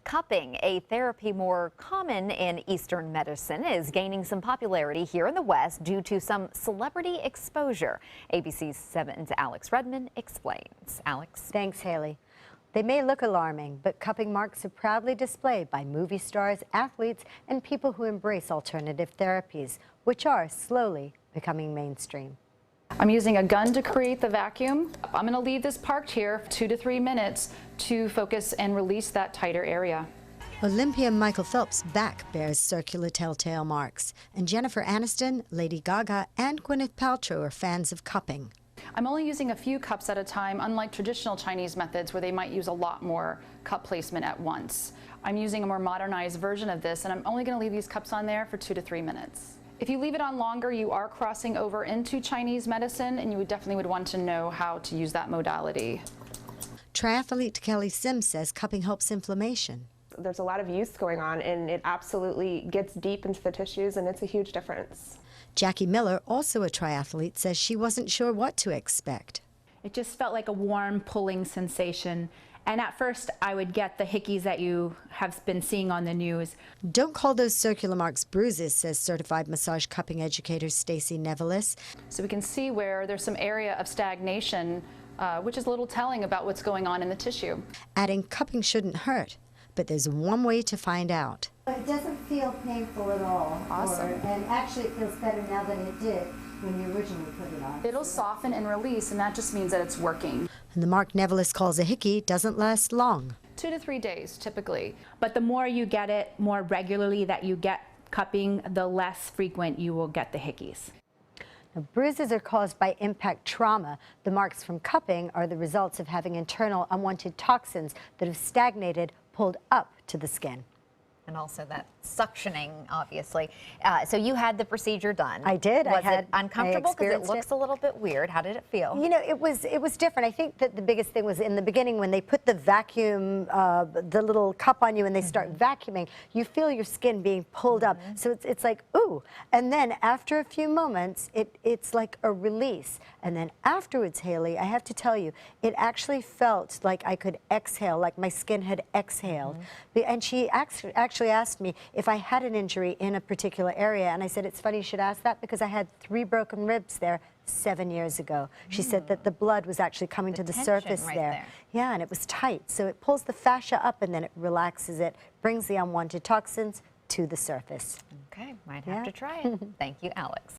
Cupping, a therapy more common in Eastern medicine, is gaining some popularity here in the West due to some celebrity exposure. ABC 7's Alex Redmond explains. Alex. Thanks, Haley. They may look alarming, but cupping marks are proudly displayed by movie stars, athletes, and people who embrace alternative therapies, which are slowly becoming mainstream. I'm using a gun to create the vacuum. I'm going to leave this parked here for 2 to 3 minutes to focus and release that tighter area. Olympian Michael Phelps' back bears circular telltale marks, and Jennifer Aniston, Lady Gaga, and Gwyneth Paltrow are fans of cupping. I'm only using a few cups at a time, unlike traditional Chinese methods where they might use a lot more cup placement at once. I'm using a more modernized version of this, and I'm only going to leave these cups on there for 2 to 3 minutes. If you leave it on longer, you are crossing over into Chinese medicine, and you definitely would want to know how to use that modality. Triathlete Kelly Sims says cupping helps inflammation. There's a lot of use going on, and it absolutely gets deep into the tissues, and it's a huge difference. Jackie Miller, also a triathlete, says she wasn't sure what to expect. It just felt like a warm pulling sensation. And at first, I would get the hickeys that you have been seeing on the news. Don't call those circular marks bruises, says certified massage cupping educator Stacey Nevelis. So we can see where there's some area of stagnation, which is a little telling about what's going on in the tissue. Adding cupping shouldn't hurt, but there's one way to find out. It doesn't feel painful at all. Awesome. And actually it feels better now than it did when you originally put it on. It'll soften and release, and that just means that it's working. And the mark Nevelis calls a hickey doesn't last long. 2 to 3 days, typically. But the more you get it, more regularly that you get cupping, the less frequent you will get the hickeys. Now, bruises are caused by impact trauma. The marks from cupping are the results of having internal unwanted toxins that have stagnated, pulled up to the skin. And also that suctioning, obviously. So you had the procedure done. I did. Was it uncomfortable? Because it looks a little bit weird. How did it feel? You know, it was different. I think that the biggest thing was in the beginning when they put the vacuum, the little cup on you and they start vacuuming, you feel your skin being pulled up. So it's like, ooh. And then after a few moments, it's like a release. And then afterwards, Haley, I have to tell you, it actually felt like I could exhale, like my skin had exhaled. And she actually asked me if I had an injury in a particular area, and I said, it's funny you should ask that because I had 3 broken ribs there 7 years ago. She said that the blood was actually coming to the surface right there. Yeah, and it was tight. So it pulls the fascia up and then it relaxes it, brings the unwanted toxins to the surface. Okay, might have to try it. Thank you, Alex.